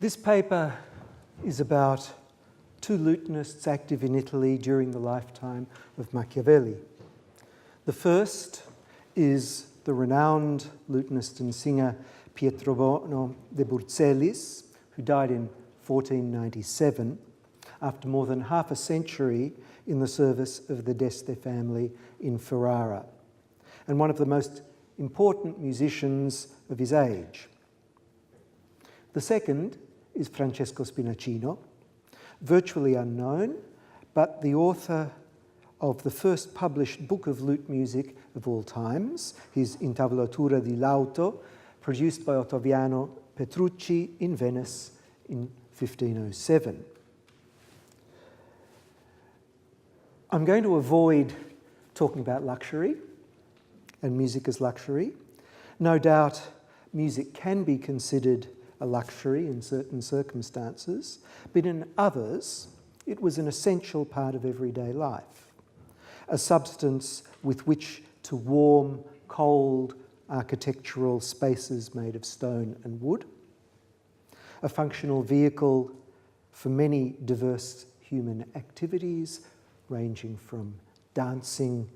This paper is about two Lutenists active in Italy during the lifetime of Machiavelli. The first is the renowned Lutenist and singer Pietrobono de Burzellis, who died in 1497 after more than half a century in the service of the d'Este family in Ferrara, and one of the most important musicians of his age. The second is Francesco Spinacino, virtually unknown, but the author of the first published book of lute music of all times, his Intavolatura di Lauto, produced by Ottaviano Petrucci in Venice in 1507. I'm going to avoid talking about luxury and music as luxury. No doubt music can be considered a luxury in certain circumstances, but in others, it was an essential part of everyday life, a substance with which to warm cold architectural spaces made of stone and wood, a functional vehicle for many diverse human activities, ranging from dancing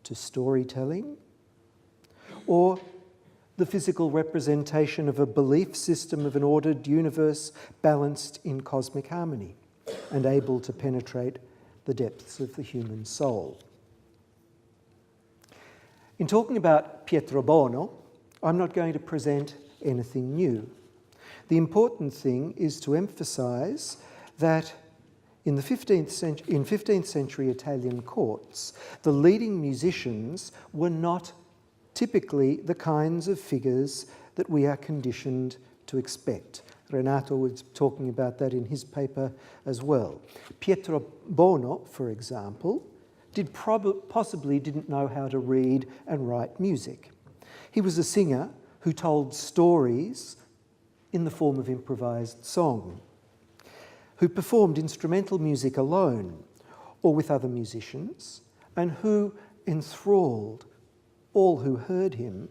to storytelling, or the physical representation of a belief system of an ordered universe balanced in cosmic harmony and able to penetrate the depths of the human soul. In talking about Pietrobono, I'm not going to present anything new. The important thing is to emphasize that in 15th century Italian courts, the leading musicians were not typically the kinds of figures that we are conditioned to expect. Renato was talking about that in his paper as well. Pietrobono, for example, possibly didn't know how to read and write music. He was a singer who told stories in the form of improvised song, who performed instrumental music alone or with other musicians, and who enthralled all who heard him,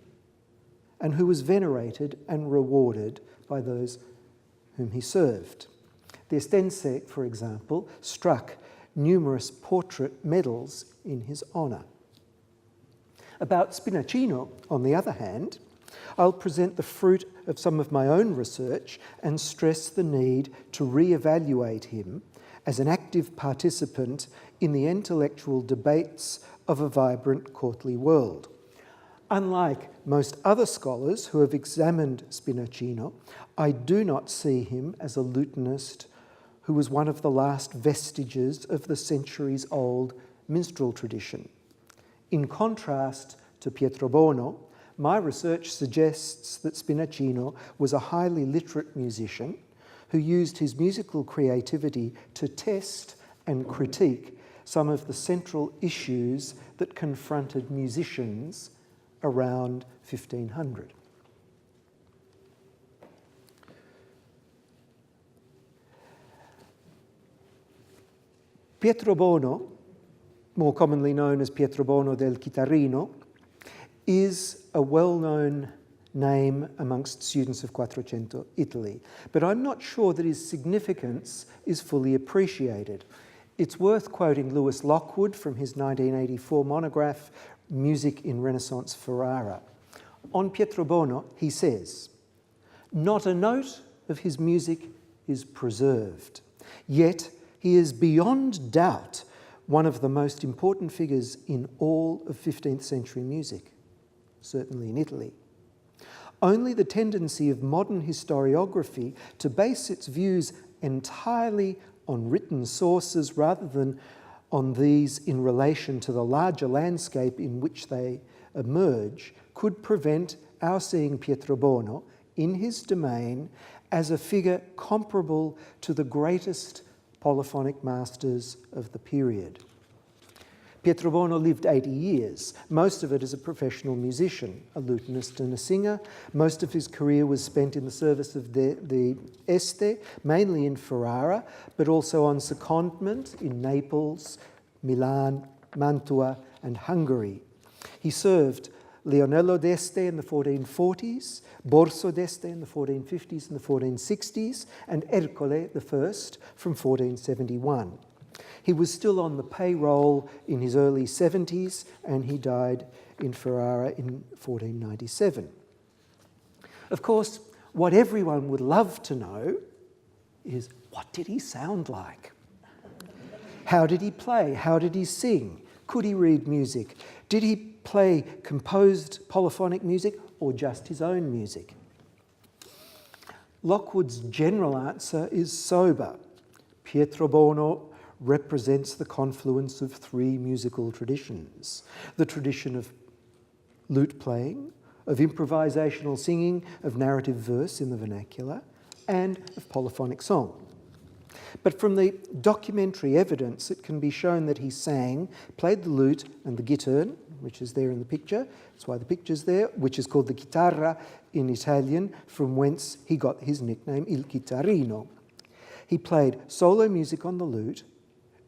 and who was venerated and rewarded by those whom he served. The Estense, for example, struck numerous portrait medals in his honour. About Spinacino, on the other hand, I'll present the fruit of some of my own research and stress the need to re-evaluate him as an active participant in the intellectual debates of a vibrant courtly world. Unlike most other scholars who have examined Spinacino, I do not see him as a Lutenist who was one of the last vestiges of the centuries-old minstrel tradition. In contrast to Pietrobono, my research suggests that Spinacino was a highly literate musician who used his musical creativity to test and critique some of the central issues that confronted musicians around 1500. Pietrobono, more commonly known as Pietrobono del Chitarrino, is a well-known name amongst students of Quattrocento Italy, but I'm not sure that his significance is fully appreciated. It's worth quoting Lewis Lockwood from his 1984 monograph, Music in Renaissance Ferrara. On Pietrobono, he says, "Not a note of his music is preserved, yet he is beyond doubt one of the most important figures in all of 15th century music, certainly in Italy. Only the tendency of modern historiography to base its views entirely on written sources rather than on these in relation to the larger landscape in which they emerge could prevent our seeing Pietrobono in his domain as a figure comparable to the greatest polyphonic masters of the period." Pietrobono lived 80 years, most of it as a professional musician, a lutenist and a singer. Most of his career was spent in the service of the Este, mainly in Ferrara, but also on secondment in Naples, Milan, Mantua, and Hungary. He served Leonello d'Este in the 1440s, Borso d'Este in the 1450s and the 1460s, and Ercole I from 1471. He was still on the payroll in his early 70s, and he died in Ferrara in 1497. Of course, what everyone would love to know is, what did he sound like? How did he play? How did he sing? Could he read music? Did he play composed polyphonic music or just his own music? Lockwood's general answer is sober. Pietrobono represents the confluence of three musical traditions: the tradition of lute playing, of improvisational singing, of narrative verse in the vernacular, and of polyphonic song. But from the documentary evidence, it can be shown that he sang, played the lute and the gittern, which is there in the picture. That's why the picture's there, which is called the chitarra in Italian, from whence he got his nickname Il Chitarrino. He played solo music on the lute,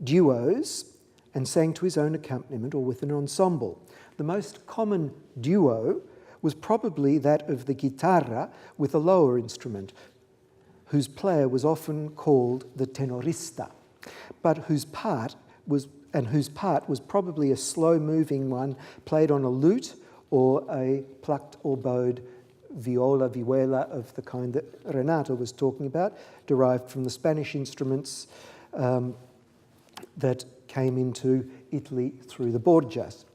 duos, and sang to his own accompaniment or with an ensemble. The most common duo was probably that of the chitarra with a lower instrument, whose player was often called the tenorista, but whose part was probably a slow-moving one played on a lute or a plucked or bowed viola, vihuela of the kind that Renato was talking about, derived from the Spanish instruments that came into Italy through the Borgias.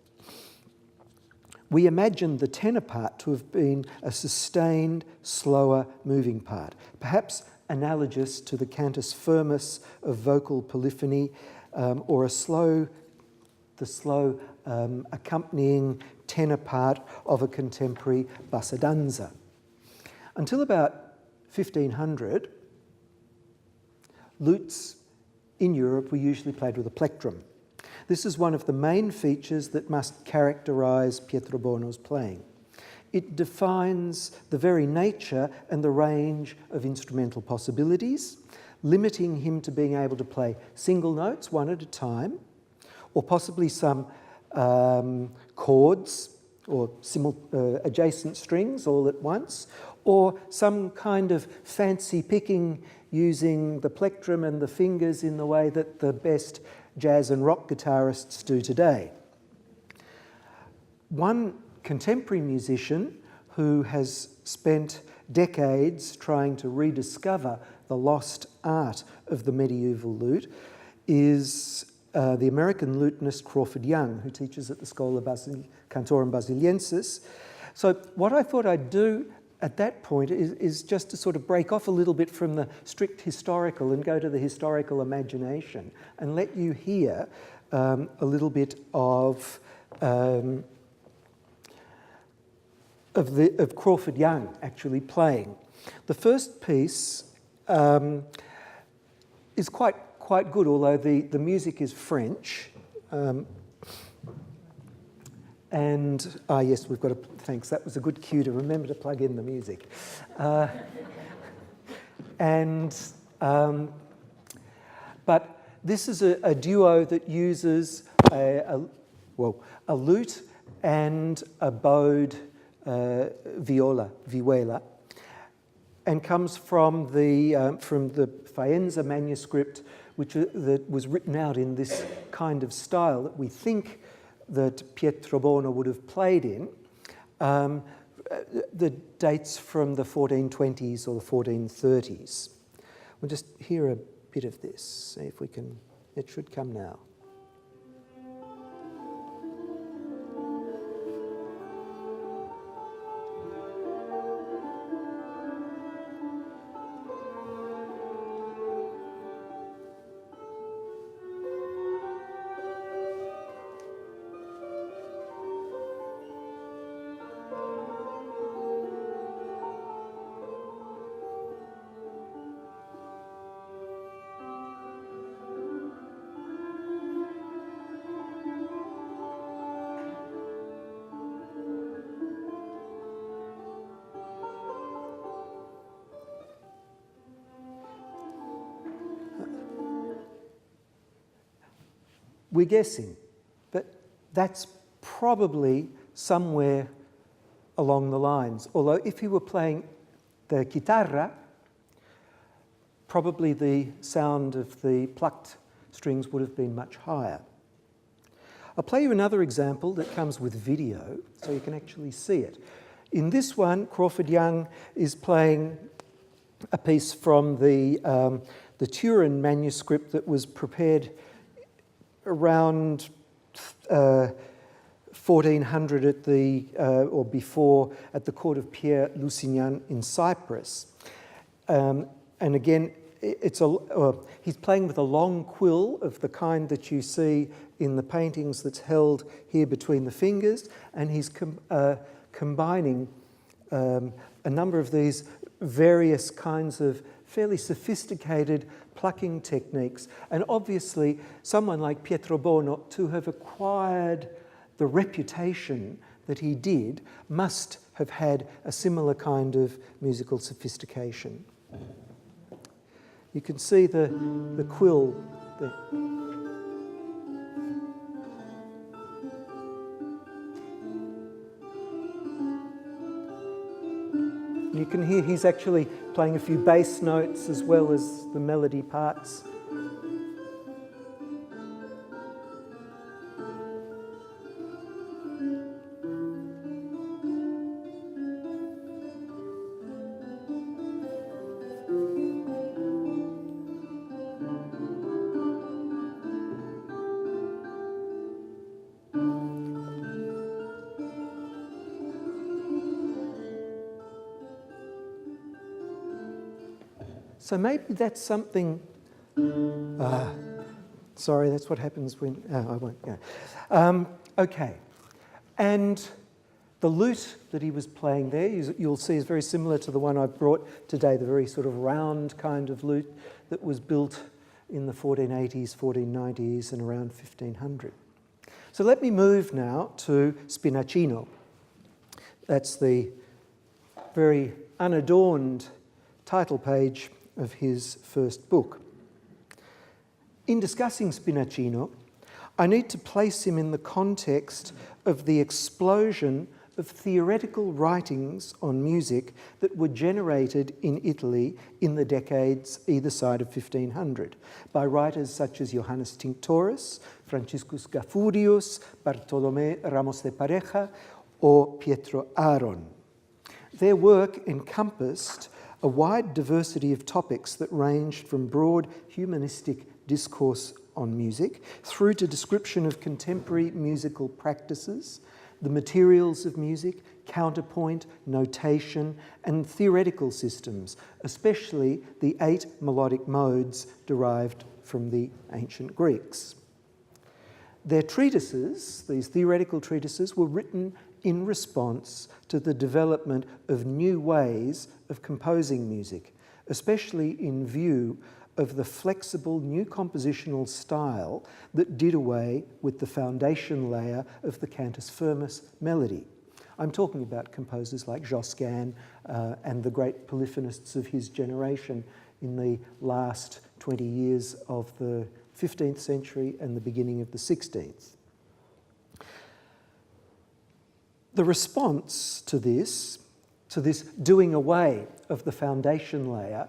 We imagine the tenor part to have been a sustained, slower moving part, perhaps analogous to the cantus firmus of vocal polyphony, or the slow accompanying tenor part of a contemporary bassa danza. Until about 1500, lutes in Europe were usually played with a plectrum. This is one of the main features that must characterise Pietrobono's playing. It defines the very nature and the range of instrumental possibilities, limiting him to being able to play single notes, one at a time, or possibly some chords or adjacent strings all at once, or some kind of fancy picking using the plectrum and the fingers in the way that the best jazz and rock guitarists do today. One contemporary musician who has spent decades trying to rediscover the lost art of the medieval lute is the American lutenist Crawford Young, who teaches at the Schola Cantorum Basiliensis. So what I thought I'd do at that point is just to sort of break off a little bit from the strict historical and go to the historical imagination and let you hear a little bit of Crawford Young actually playing. The first piece is quite good, although the music is French. Yes, we've got thanks, that was a good cue to remember to plug in the music. But this is a duo that uses a lute and a bowed vihuela, and comes from the Faenza manuscript, that was written out in this kind of style that we think that Pietrobono would have played in. The dates from the 1420s or the 1430s. We'll just hear a bit of this, see if we can, it should come now. We're guessing, but that's probably somewhere along the lines. Although if he were playing the chitarra, probably the sound of the plucked strings would have been much higher. I'll play you another example that comes with video, so you can actually see it. In this one, Crawford Young is playing a piece from the Turin manuscript that was prepared around 1400 at the or before at the court of Pierre Lusignan in Cyprus, and again he's playing with a long quill of the kind that you see in the paintings that's held here between the fingers, and he's combining a number of these various kinds of fairly sophisticated plucking techniques. And obviously someone like Pietrobono, to have acquired the reputation that he did, must have had a similar kind of musical sophistication. You can see the quill there. You can hear he's actually playing a few bass notes as well as the melody parts. So maybe that's something. Sorry, that's what happens when. I won't go. Okay, and the lute that he was playing there, you'll see, is very similar to the one I brought today. The very sort of round kind of lute that was built in the 1480s, 1490s, and around 1500. So let me move now to Spinacino. That's the very unadorned title page of his first book. In discussing Spinacino, I need to place him in the context of the explosion of theoretical writings on music that were generated in Italy in the decades either side of 1500 by writers such as Johannes Tinctoris, Franciscus Gafurius, Bartolomé Ramos de Pareja, or Pietro Aron. Their work encompassed a wide diversity of topics that ranged from broad humanistic discourse on music through to description of contemporary musical practices, the materials of music, counterpoint, notation, and theoretical systems, especially the 8 melodic modes derived from the ancient Greeks. Their treatises, these theoretical treatises, were written in response to the development of new ways of composing music, especially in view of the flexible new compositional style that did away with the foundation layer of the cantus firmus melody. I'm talking about composers like Josquin and the great polyphonists of his generation in the last 20 years of the 15th century and the beginning of the 16th. The response to this doing away of the foundation layer,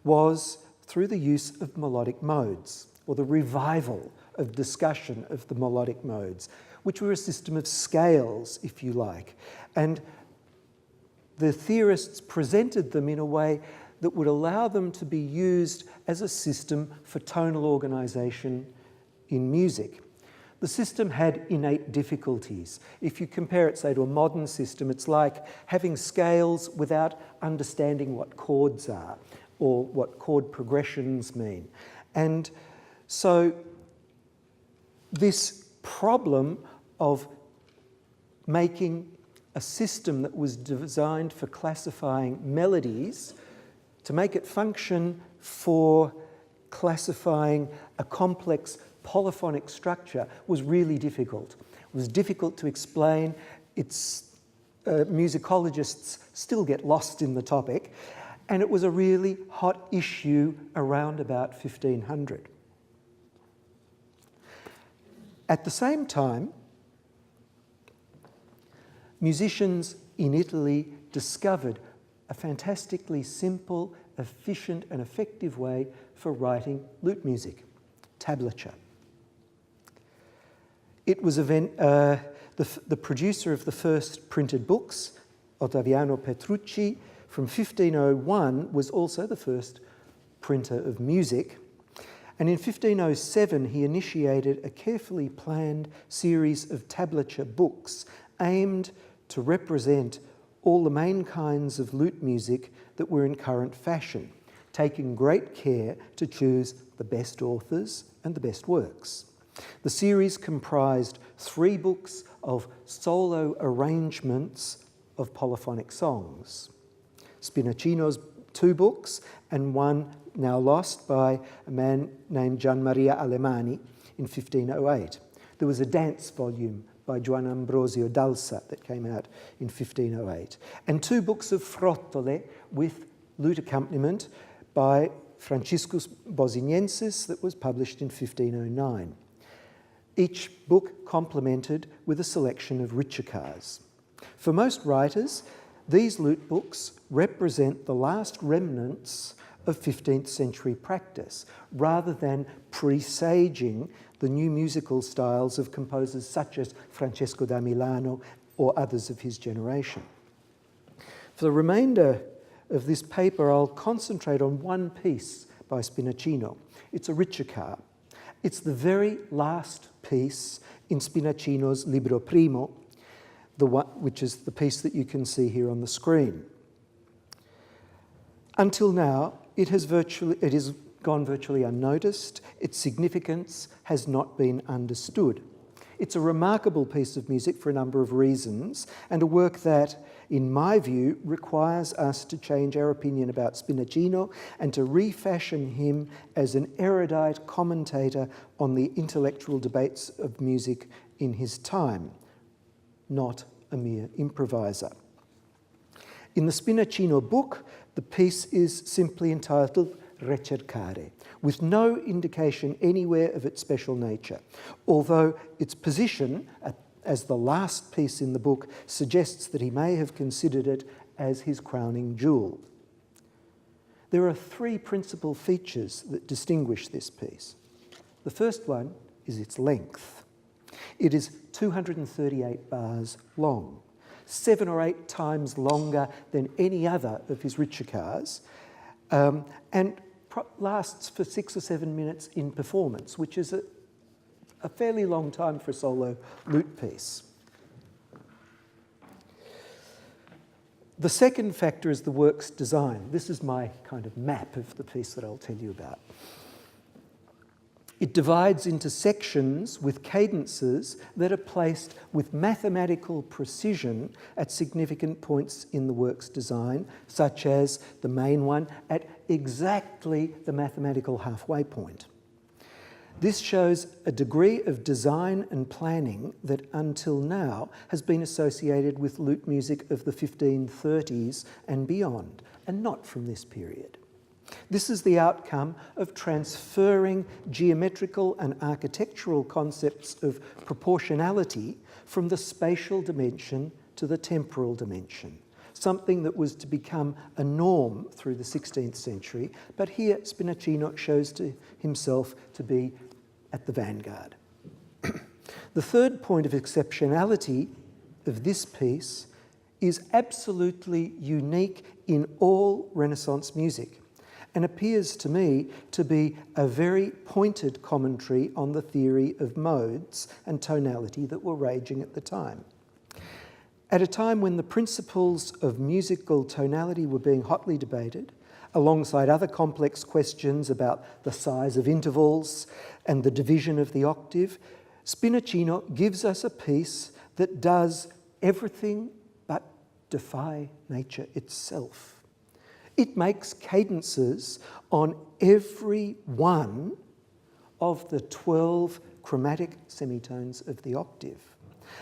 was through the use of melodic modes, or the revival of discussion of the melodic modes, which were a system of scales, if you like. And the theorists presented them in a way that would allow them to be used as a system for tonal organisation in music. The system had innate difficulties. If you compare it, say, to a modern system, it's like having scales without understanding what chords are or what chord progressions mean. And so this problem of making a system that was designed for classifying melodies, to make it function for classifying a complex polyphonic structure, was really difficult. It was difficult to explain. Musicologists still get lost in the topic, and it was a really hot issue around about 1500. At the same time, musicians in Italy discovered a fantastically simple, efficient and effective way for writing lute music, tablature. It was the producer of the first printed books, Ottaviano Petrucci, from 1501, was also the first printer of music. And in 1507, he initiated a carefully planned series of tablature books aimed to represent all the main kinds of lute music that were in current fashion, taking great care to choose the best authors and the best works. The series comprised 3 books of solo arrangements of polyphonic songs, Spinacino's 2 books and one now lost by a man named Gian Maria Alemani in 1508. There was a dance volume by Juan Ambrosio d'Alsa that came out in 1508, and 2 books of frottole with lute accompaniment by Franciscus Bosiniensis that was published in 1509. Each book complemented with a selection of ricercars. For most writers, these lute books represent the last remnants of 15th century practice, rather than presaging the new musical styles of composers such as Francesco da Milano or others of his generation. For the remainder of this paper, I'll concentrate on one piece by Spinacino. It's a ricercar. It's the very last piece in Spinacino's Libro Primo, which is the piece that you can see here on the screen. Until now, it has gone virtually unnoticed. Its significance has not been understood. It's a remarkable piece of music for a number of reasons, and a work that, in my view, requires us to change our opinion about Spinacino and to refashion him as an erudite commentator on the intellectual debates of music in his time, not a mere improviser. In the Spinacino book, the piece is simply entitled Recercare, with no indication anywhere of its special nature, although its position as the last piece in the book suggests that he may have considered it as his crowning jewel. There are 3 principal features that distinguish this piece. The first one is its length. It is 238 bars long, 7 or 8 times longer than any other of his ricercars, and lasts for 6 or 7 minutes in performance, which is a fairly long time for a solo lute piece. The second factor is the work's design. This is my kind of map of the piece that I'll tell you about. It divides into sections with cadences that are placed with mathematical precision at significant points in the work's design, such as the main one at exactly the mathematical halfway point. This shows a degree of design and planning that until now has been associated with lute music of the 1530s and beyond, and not from this period. This is the outcome of transferring geometrical and architectural concepts of proportionality from the spatial dimension to the temporal dimension, something that was to become a norm through the 16th century, but here Spinacino shows to himself to be at the vanguard. The third point of exceptionality of this piece is absolutely unique in all Renaissance music, and appears to me to be a very pointed commentary on the theory of modes and tonality that were raging at the time. At a time when the principles of musical tonality were being hotly debated, alongside other complex questions about the size of intervals and the division of the octave, Spinacino gives us a piece that does everything but defy nature itself. It makes cadences on every one of the 12 chromatic semitones of the octave,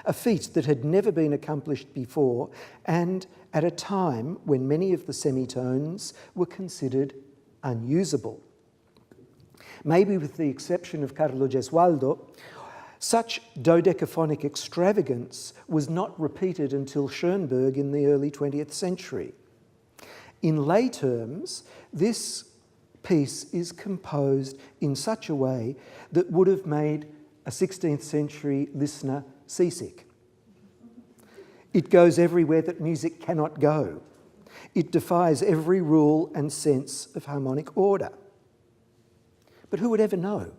a feat that had never been accomplished before, and at a time when many of the semitones were considered unusable. Maybe with the exception of Carlo Gesualdo, Such dodecaphonic extravagance was not repeated until Schoenberg in the early 20th century. In lay terms, this piece is composed in such a way that would have made a 16th century listener seasick. It goes everywhere that music cannot go. It defies every rule and sense of harmonic order. But who would ever know?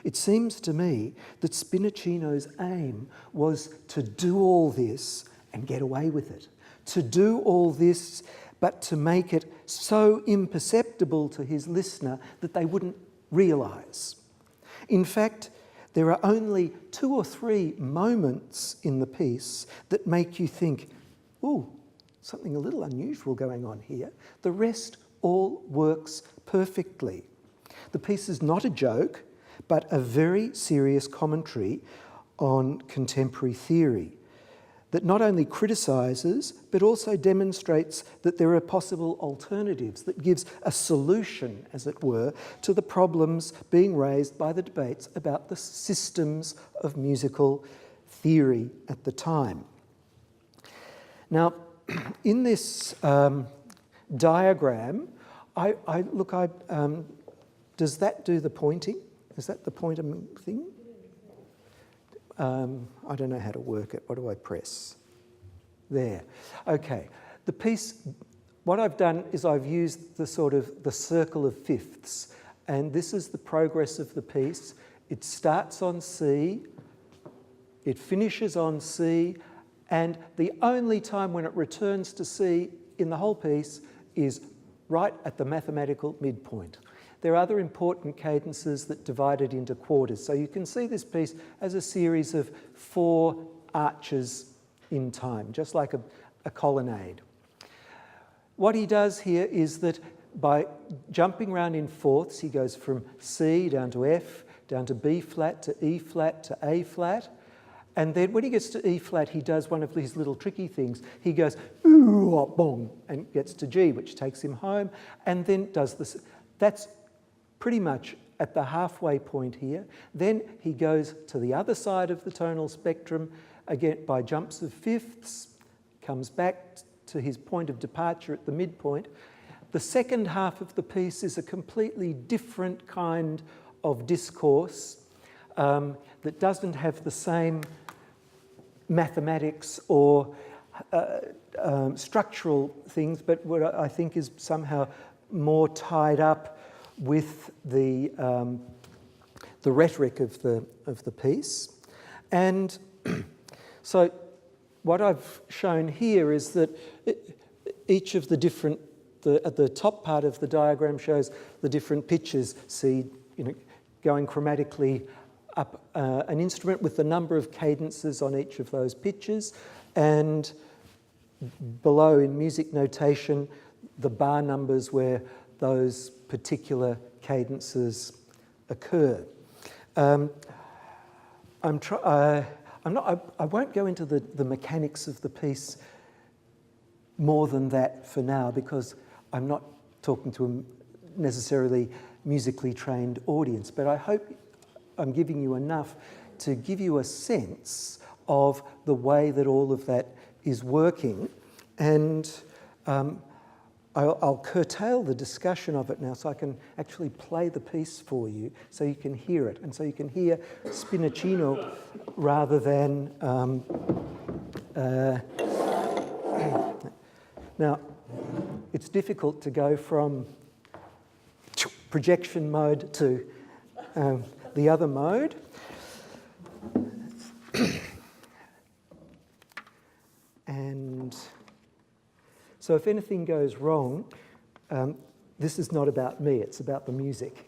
It seems to me that Spinacino's aim was to do all this and get away with it. To do all this, but to make it so imperceptible to his listener that they wouldn't realise. In fact, there are only 2 or 3 moments in the piece that make you think, ooh, something a little unusual going on here. The rest all works perfectly. The piece is not a joke, but a very serious commentary on contemporary theory that not only criticises, but also demonstrates that there are possible alternatives, that gives a solution, as it were, to the problems being raised by the debates about the systems of musical theory at the time. Now, in this diagram, does that do the pointing? Is that the pointer thing? I don't know how to work it. What do I press? There. Okay. The piece, what I've done is I've used the sort of the circle of fifths, and this is the progress of the piece. It starts on C, it finishes on C, and the only time when it returns to C in the whole piece is right at the mathematical midpoint. There are other important cadences that divide it into quarters. So you can see this piece as a series of 4 arches in time, just like a colonnade. What he does here is that by jumping around in fourths, he goes from C down to F, down to B flat, to E flat, to A flat. And then when he gets to E flat, he does one of these little tricky things. He goes, ooh, oh, bong, and gets to G, which takes him home, and then does this. That's pretty much at the halfway point here. Then he goes to the other side of the tonal spectrum, again by jumps of fifths, comes back to his point of departure at the midpoint. The second half of the piece is a completely different kind of discourse that doesn't have the same mathematics or structural things, but what I think is somehow more tied up with the rhetoric of the piece. And so what I've shown here is that each of the different, at the top part of the diagram shows the different pitches, see, going chromatically up an instrument with the number of cadences on each of those pitches, and below in music notation, the bar numbers where those particular cadences occur. I won't go into the mechanics of the piece more than that for now, because I'm not talking to a necessarily musically trained audience, but I hope I'm giving you enough to give you a sense of the way that all of that is working. And I'll curtail the discussion of it now so I can actually play the piece for you so you can hear it, and so you can hear Spinacino rather than... Now, it's difficult to go from projection mode to the other mode. And so if anything goes wrong, this is not about me, it's about the music.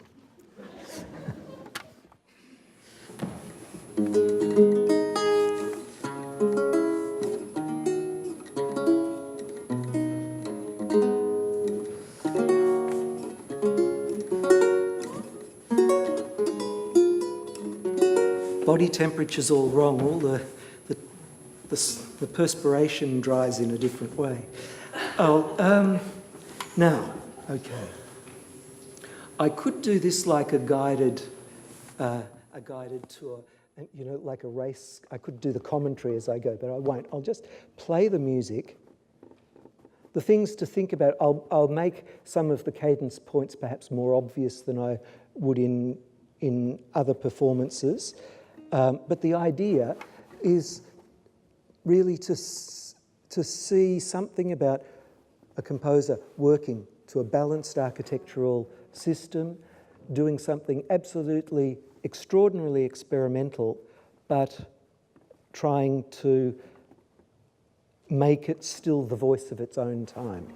Body temperature's all wrong, all the perspiration dries in a different way. Now, okay. I could do this like a guided tour, and, you know, like a race. I could do the commentary as I go, but I won't. I'll just play the music. The things to think about, I'll make some of the cadence points perhaps more obvious than I would in other performances. But the idea is really to see something about a composer working to a balanced architectural system, doing something absolutely extraordinarily experimental, but trying to make it still the voice of its own time.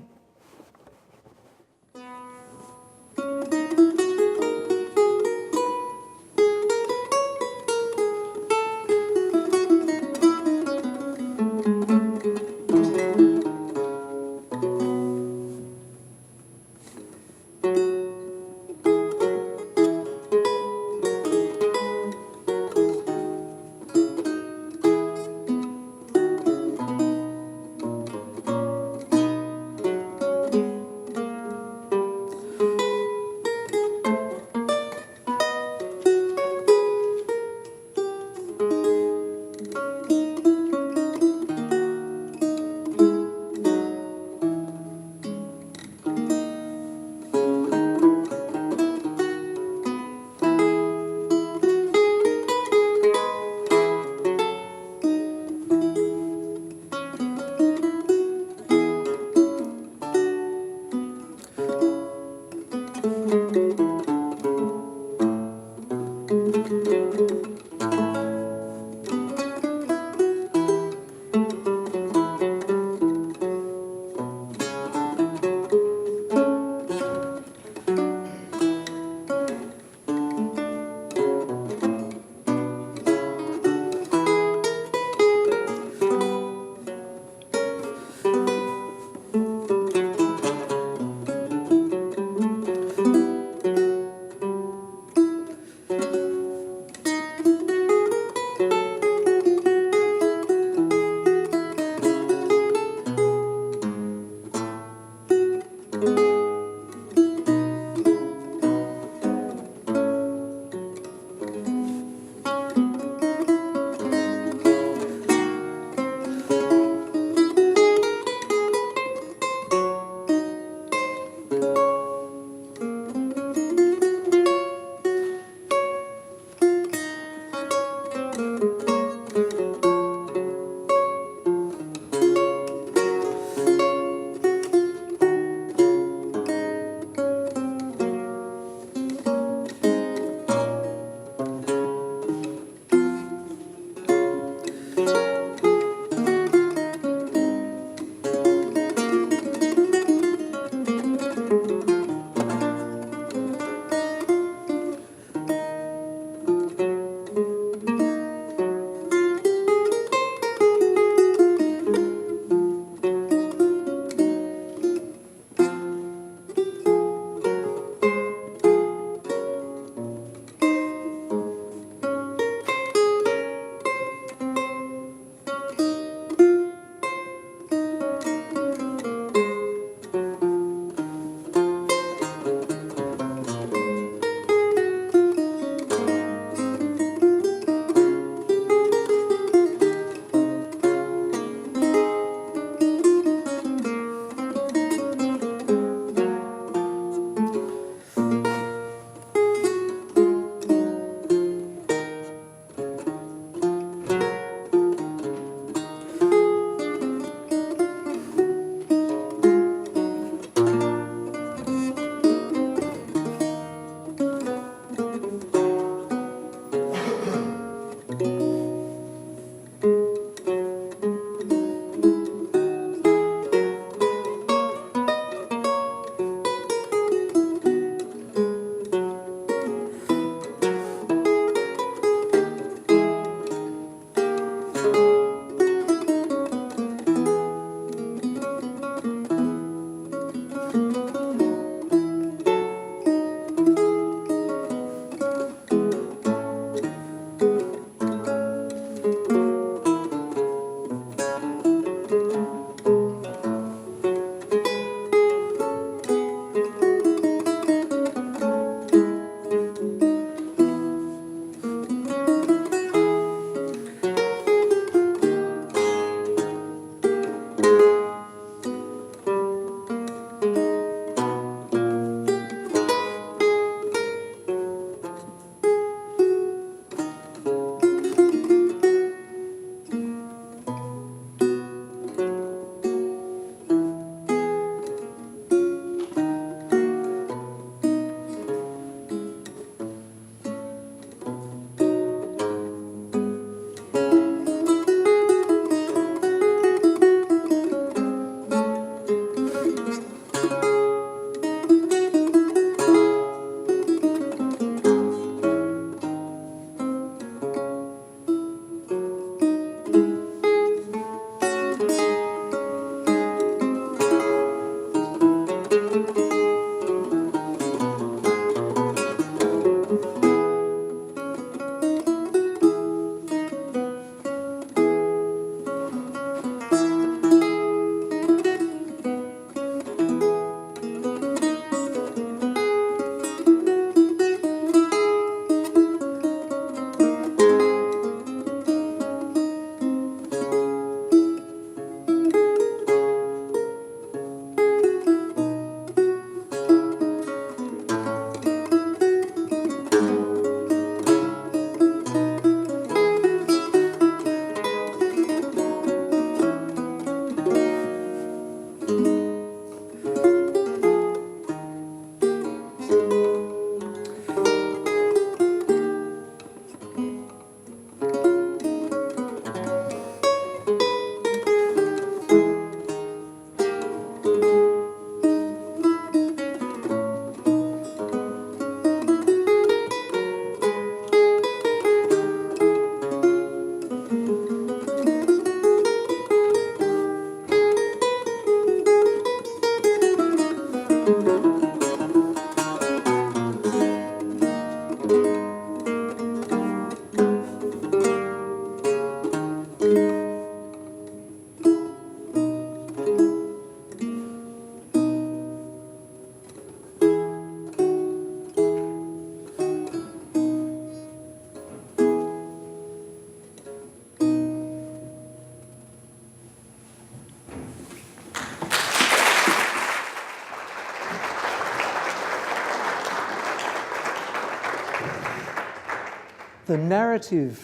The narrative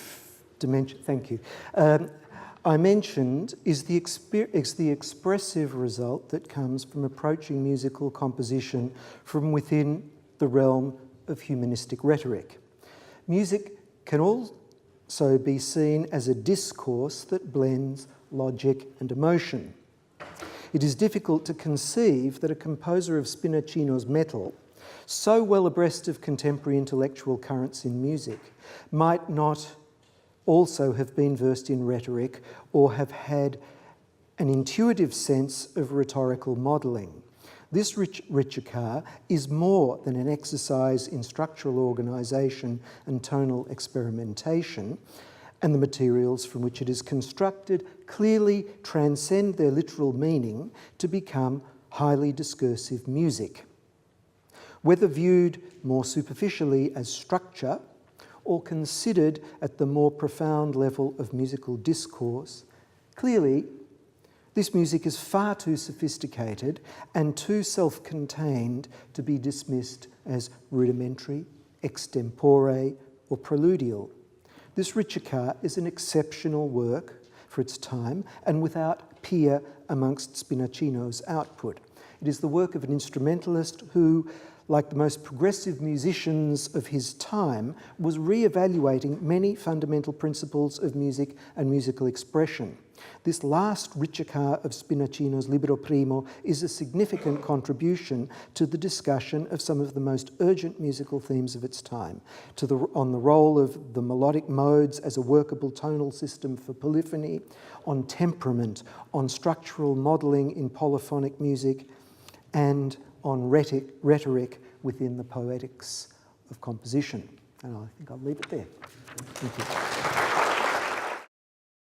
dimension, thank you, I mentioned is the expressive result that comes from approaching musical composition from within the realm of humanistic rhetoric. Music can also be seen as a discourse that blends logic and emotion. It is difficult to conceive that a composer of Spinacino's metal, so well abreast of contemporary intellectual currents in music, might not also have been versed in rhetoric or have had an intuitive sense of rhetorical modelling. This Ricercar is more than an exercise in structural organisation and tonal experimentation, and the materials from which it is constructed clearly transcend their literal meaning to become highly discursive music. Whether viewed more superficially as structure or considered at the more profound level of musical discourse, clearly this music is far too sophisticated and too self-contained to be dismissed as rudimentary, extempore, or preludial. This Ricercar is an exceptional work for its time and without peer amongst Spinacino's output. It is the work of an instrumentalist who, like the most progressive musicians of his time, was re-evaluating many fundamental principles of music and musical expression. This last Ricercar of Spinacino's Libro Primo is a significant contribution to the discussion of some of the most urgent musical themes of its time, on the role of the melodic modes as a workable tonal system for polyphony, on temperament, on structural modelling in polyphonic music, and on rhetoric within the poetics of composition. And I think I'll leave it there. Thank you.